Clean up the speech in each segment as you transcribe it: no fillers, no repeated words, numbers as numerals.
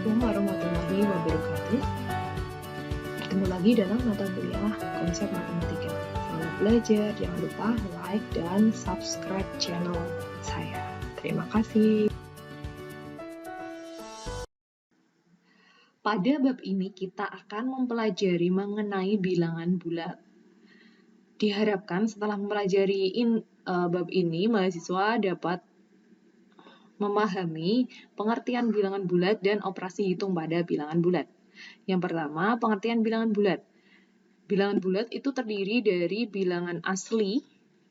Assalamualaikum warahmatullahi wabarakatuh. Ketemu lagi dalam mata kuliah konsep matematika. Selamat belajar, jangan lupa like dan subscribe channel saya. Terima kasih. Pada bab ini kita akan mempelajari mengenai bilangan bulat. Diharapkan setelah mempelajari bab ini, mahasiswa dapat memahami pengertian bilangan bulat dan operasi hitung pada bilangan bulat. Yang pertama, pengertian bilangan bulat. Bilangan bulat itu terdiri dari bilangan asli,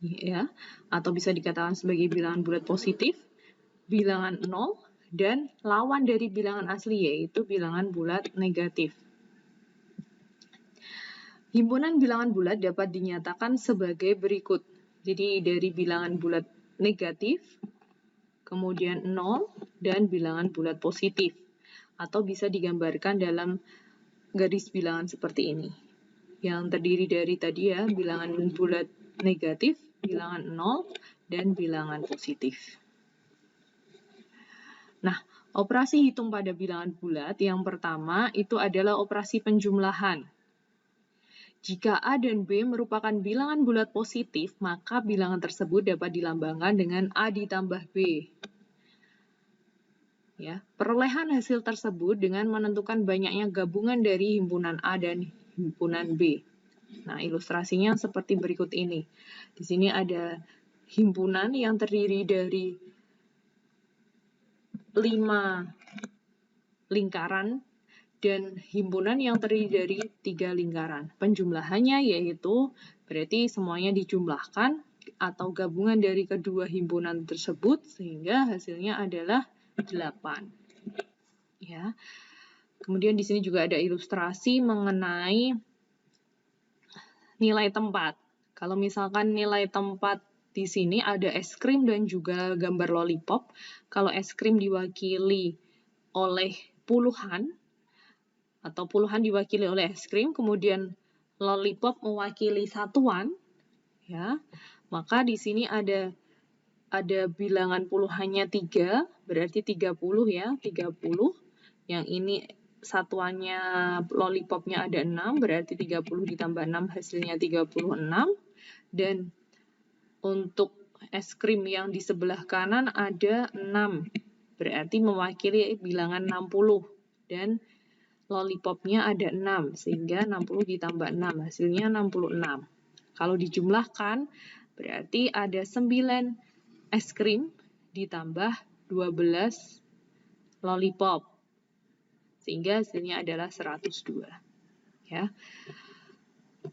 ya, atau bisa dikatakan sebagai bilangan bulat positif, bilangan 0, dan lawan dari bilangan asli, yaitu bilangan bulat negatif. Himpunan bilangan bulat dapat dinyatakan sebagai berikut. Jadi dari bilangan bulat negatif, kemudian 0, dan bilangan bulat positif. Atau bisa digambarkan dalam garis bilangan seperti ini. Yang terdiri dari tadi ya, bilangan bulat negatif, bilangan 0, dan bilangan positif. Nah, operasi hitung pada bilangan bulat yang pertama itu adalah operasi penjumlahan. Jika A dan B merupakan bilangan bulat positif, maka bilangan tersebut dapat dilambangkan dengan A ditambah B. Ya, perolehan hasil tersebut dengan menentukan banyaknya gabungan dari himpunan A dan himpunan B. Nah, ilustrasinya seperti berikut ini. Di sini ada himpunan yang terdiri dari 5 lingkaran dan himpunan yang terdiri dari 3 lingkaran. Penjumlahannya yaitu berarti semuanya dijumlahkan atau gabungan dari kedua himpunan tersebut sehingga hasilnya adalah 8. Ya. Kemudian di sini juga ada ilustrasi mengenai nilai tempat. Kalau misalkan nilai tempat di sini ada es krim dan juga gambar lollipop. Kalau es krim diwakili oleh puluhan atau puluhan diwakili oleh es krim, kemudian lollipop mewakili satuan, ya. Maka di sini ada bilangan puluhannya 3, berarti 30 ya, 30. Yang ini satuannya lollipopnya ada 6, berarti 30 ditambah 6 hasilnya 36. Dan untuk es krim yang di sebelah kanan ada 6, berarti mewakili bilangan 60. Dan lollipopnya ada 6, sehingga 60 ditambah 6 hasilnya 66. Kalau dijumlahkan, berarti ada 9 es krim ditambah 12 lollipop, sehingga hasilnya adalah 102. Ya.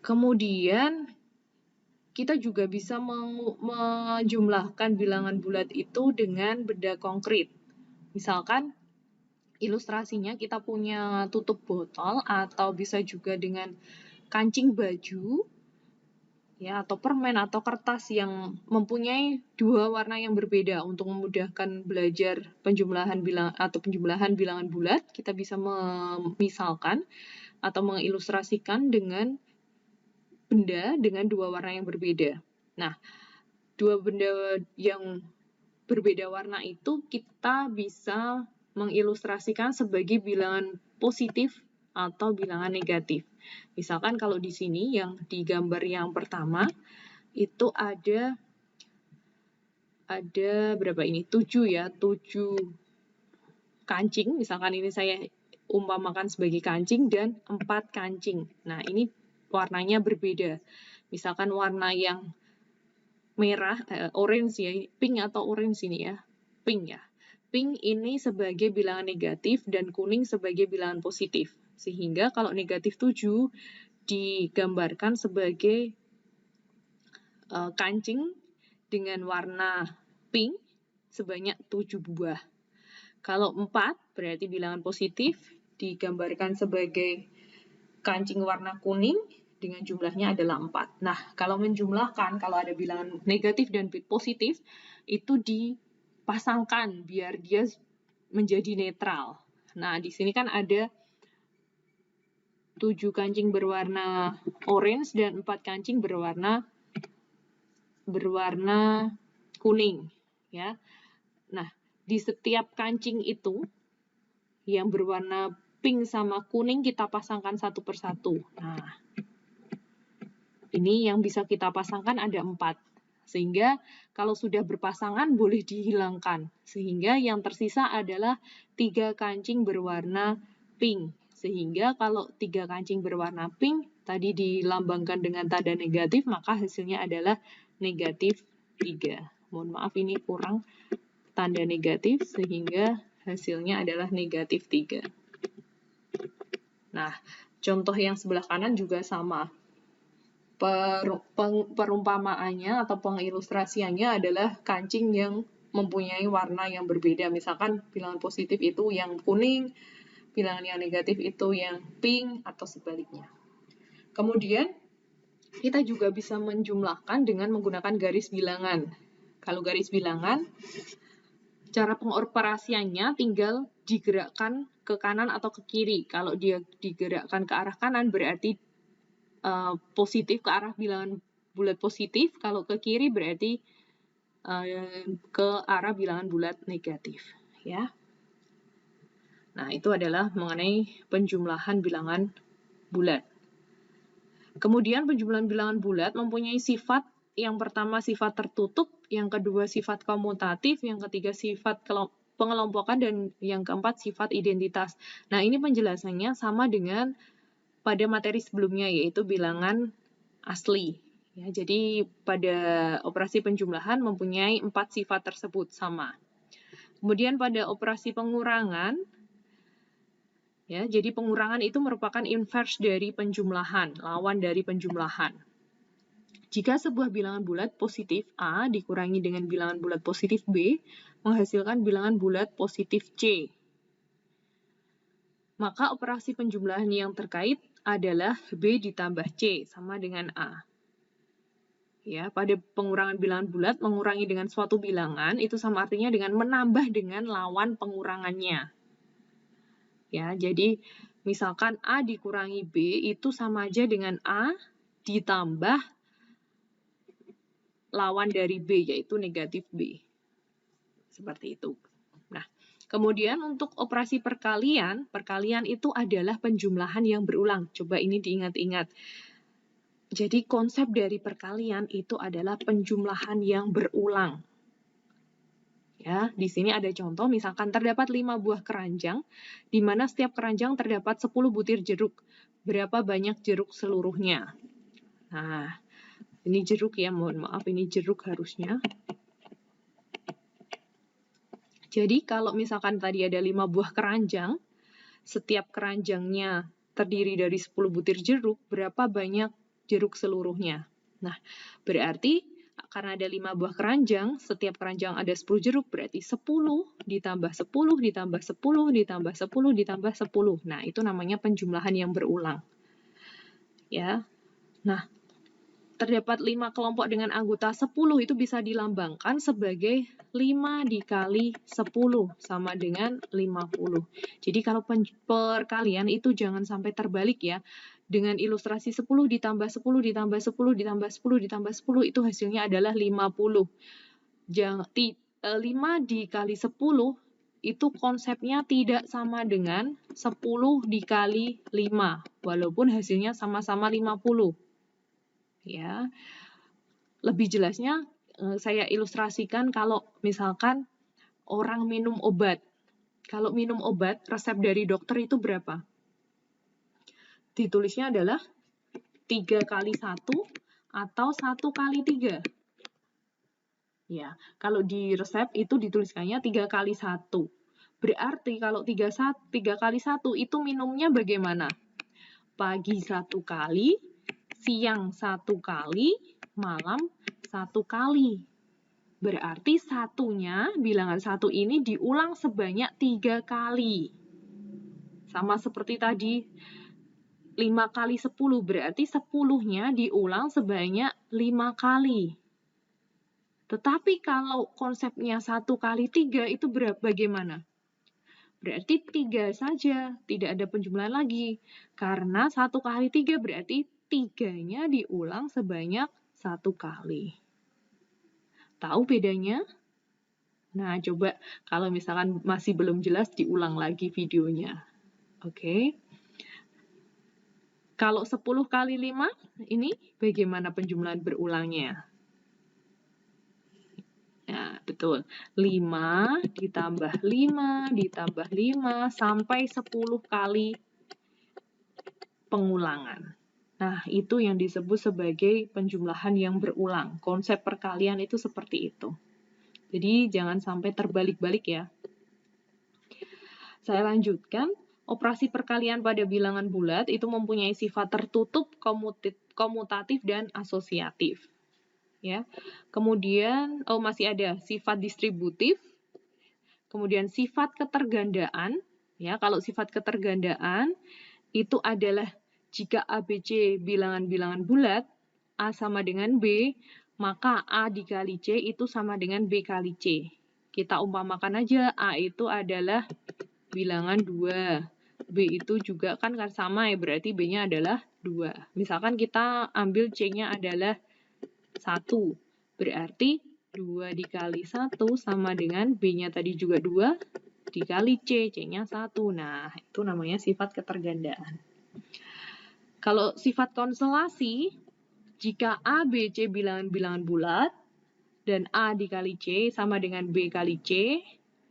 Kemudian kita juga bisa menjumlahkan bilangan bulat itu dengan benda konkret. Misalkan ilustrasinya kita punya tutup botol atau bisa juga dengan kancing baju, ya, atau permen atau kertas yang mempunyai 2 warna yang berbeda. Untuk memudahkan belajar penjumlahan bilangan bulat, kita bisa memisalkan atau mengilustrasikan dengan benda dengan 2 warna yang berbeda. Nah, 2 benda yang berbeda warna itu kita bisa mengilustrasikan sebagai bilangan positif atau bilangan negatif. Misalkan kalau di sini yang di gambar yang pertama itu ada berapa ini? 7 ya, 7 kancing. Misalkan ini saya umpamakan sebagai kancing dan 4 kancing. Nah, ini warnanya berbeda. Misalkan warna yang merah, orange ya, pink atau orange ini ya, pink ya. Pink ini sebagai bilangan negatif dan kuning sebagai bilangan positif. Sehingga kalau negatif 7 digambarkan sebagai kancing dengan warna pink sebanyak 7 buah. Kalau 4 berarti bilangan positif digambarkan sebagai kancing warna kuning dengan jumlahnya adalah 4. Nah, kalau menjumlahkan, kalau ada bilangan negatif dan positif, itu dipasangkan biar dia menjadi netral. Nah, di sini kan ada 7 kancing berwarna orange dan 4 kancing berwarna kuning, ya. Nah, di setiap kancing itu, yang berwarna pink sama kuning kita pasangkan satu persatu. Nah, ini yang bisa kita pasangkan ada 4. Sehingga kalau sudah berpasangan boleh dihilangkan. Sehingga yang tersisa adalah 3 kancing berwarna pink. Sehingga kalau 3 kancing berwarna pink tadi dilambangkan dengan tanda negatif, maka hasilnya adalah negatif 3. Mohon maaf ini kurang tanda negatif sehingga hasilnya adalah negatif 3. Nah, contoh yang sebelah kanan juga sama. Perumpamaannya atau pengilustrasiannya adalah kancing yang mempunyai warna yang berbeda. Misalkan bilangan positif itu yang kuning, bilangan yang negatif itu yang pink, atau sebaliknya. Kemudian, kita juga bisa menjumlahkan dengan menggunakan garis bilangan. Kalau garis bilangan, cara pengoperasiannya tinggal digerakkan ke kanan atau ke kiri. Kalau dia digerakkan ke arah kanan berarti positif, ke arah bilangan bulat positif. Kalau ke kiri berarti ke arah bilangan bulat negatif. Ya. Nah, itu adalah mengenai penjumlahan bilangan bulat. Kemudian penjumlahan bilangan bulat mempunyai sifat, yang pertama sifat tertutup, yang kedua sifat komutatif, yang ketiga sifat pengelompokan, dan yang keempat sifat identitas. Nah, ini penjelasannya sama dengan pada materi sebelumnya, yaitu bilangan asli. Ya, jadi pada operasi penjumlahan mempunyai 4 sifat tersebut sama. Kemudian pada operasi pengurangan, ya, jadi pengurangan itu merupakan inverse dari penjumlahan, lawan dari penjumlahan. Jika sebuah bilangan bulat positif A dikurangi dengan bilangan bulat positif B, menghasilkan bilangan bulat positif C. Maka operasi penjumlahan yang terkait adalah B ditambah C, sama dengan A. Ya, pada pengurangan bilangan bulat, mengurangi dengan suatu bilangan, itu sama artinya dengan menambah dengan lawan pengurangannya. Ya, jadi misalkan A dikurangi B, itu sama aja dengan A ditambah lawan dari B, yaitu negatif B. Seperti itu. Nah, kemudian untuk operasi perkalian itu adalah penjumlahan yang berulang. Coba ini diingat-ingat. Jadi konsep dari perkalian itu adalah penjumlahan yang berulang. Ya, di sini ada contoh, misalkan terdapat 5 buah keranjang, di mana setiap keranjang terdapat 10 butir jeruk. Berapa banyak jeruk seluruhnya? Nah, ini jeruk ya, mohon maaf, ini jeruk harusnya. Jadi kalau misalkan tadi ada 5 buah keranjang, setiap keranjangnya terdiri dari 10 butir jeruk, berapa banyak jeruk seluruhnya? Nah, berarti karena ada 5 buah keranjang, setiap keranjang ada 10 jeruk, berarti 10 ditambah 10 ditambah 10 ditambah 10 ditambah 10. Nah, itu namanya penjumlahan yang berulang. Ya. Nah, terdapat 5 kelompok dengan anggota 10 itu bisa dilambangkan sebagai 5 dikali 10 sama dengan 50. Jadi kalau perkalian itu jangan sampai terbalik ya. Dengan ilustrasi 10 ditambah 10 ditambah 10 ditambah 10 ditambah 10 itu hasilnya adalah 50. 5 dikali 10 itu konsepnya tidak sama dengan 10 dikali 5, walaupun hasilnya sama-sama 50. Ya, lebih jelasnya saya ilustrasikan kalau misalkan orang minum obat. Kalau minum obat, resep dari dokter itu berapa? Ditulisnya adalah 3 kali 1 atau 1 kali 3. Ya, kalau di resep itu dituliskannya 3 kali 1. Berarti kalau 3 kali 1 itu minumnya bagaimana? Pagi 1 kali, siang 1 kali, malam 1 kali. Berarti satunya, bilangan 1 ini diulang sebanyak 3 kali. Sama seperti tadi, 5 kali 10, berarti 10-nya diulang sebanyak 5 kali. Tetapi kalau konsepnya 1 kali 3 itu bagaimana? Berarti 3 saja, tidak ada penjumlahan lagi. Karena 1 kali 3 berarti 3-nya diulang sebanyak 1 kali. Tahu bedanya? Nah, coba kalau misalkan masih belum jelas, diulang lagi videonya. Oke. Kalau 10 kali 5, ini bagaimana penjumlahan berulangnya? Ya, betul. 5 ditambah 5 ditambah 5 sampai 10 kali pengulangan. Nah, itu yang disebut sebagai penjumlahan yang berulang. Konsep perkalian itu seperti itu. Jadi, jangan sampai terbalik-balik ya. Saya lanjutkan. Operasi perkalian pada bilangan bulat itu mempunyai sifat tertutup, komutatif, dan asosiatif. Ya. Kemudian, masih ada sifat distributif, kemudian sifat ketergandaan. Ya, kalau sifat ketergandaan itu adalah jika ABC bilangan-bilangan bulat, A sama dengan B, maka A dikali C itu sama dengan B kali C. Kita umpamakan aja A itu adalah bilangan 2. B itu juga kan sama ya, berarti B-nya adalah 2. Misalkan kita ambil C-nya adalah 1. Berarti 2 dikali 1 sama dengan B-nya tadi juga 2 dikali C, C-nya 1. Nah, itu namanya sifat ketergandaan. Kalau sifat konstelasi, jika A, B, C bilangan-bilangan bulat, dan A dikali C sama dengan B kali C,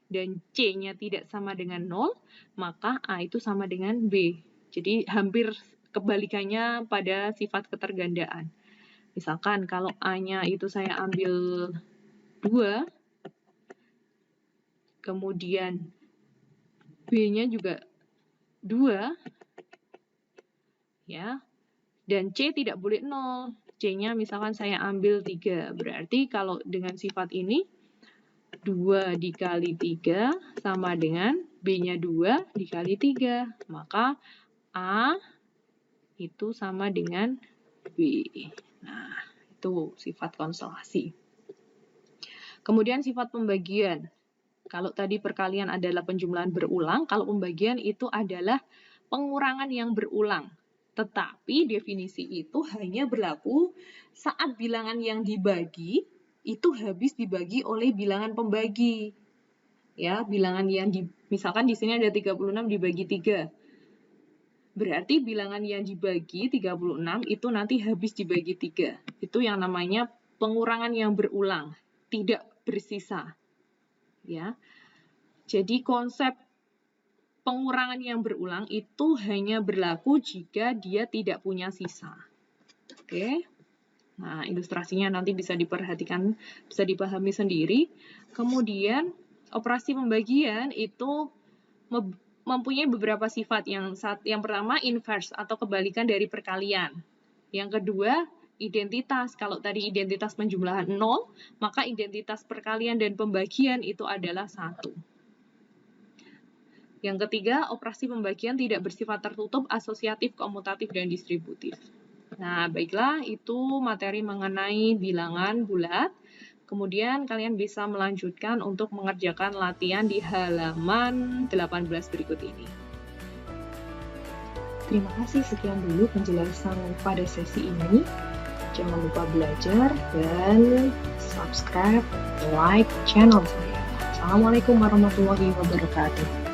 dan C-nya tidak sama dengan 0, maka A itu sama dengan B. Jadi hampir kebalikannya pada sifat ketergandaan. Misalkan kalau A-nya itu saya ambil 2, kemudian B-nya juga 2, ya, dan C tidak boleh 0. C-nya misalkan saya ambil 3. Berarti kalau dengan sifat ini, 2 dikali 3 sama dengan B-nya 2 dikali 3. Maka A itu sama dengan B. Nah, itu sifat konstelasi. Kemudian sifat pembagian. Kalau tadi perkalian adalah penjumlahan berulang, kalau pembagian itu adalah pengurangan yang berulang. Tetapi definisi itu hanya berlaku saat bilangan yang dibagi itu habis dibagi oleh bilangan pembagi. Ya, bilangan yang misalkan di sini ada 36 dibagi 3. Berarti bilangan yang dibagi 36 itu nanti habis dibagi 3. Itu yang namanya pengurangan yang berulang, tidak bersisa. Ya. Jadi konsep pengurangan yang berulang itu hanya berlaku jika dia tidak punya sisa. Oke. Nah, ilustrasinya nanti bisa diperhatikan, bisa dipahami sendiri. Kemudian, operasi pembagian itu mempunyai beberapa sifat. Yang pertama, inverse atau kebalikan dari perkalian. Yang kedua, identitas. Kalau tadi identitas penjumlahan 0, maka identitas perkalian dan pembagian itu adalah 1. Yang ketiga, operasi pembagian tidak bersifat tertutup, asosiatif, komutatif, dan distributif. Nah, baiklah, itu materi mengenai bilangan bulat. Kemudian kalian bisa melanjutkan untuk mengerjakan latihan di halaman 18 berikut ini. Terima kasih, sekian dulu penjelasan pada sesi ini. Jangan lupa belajar dan subscribe, like channel saya. Assalamualaikum warahmatullahi wabarakatuh.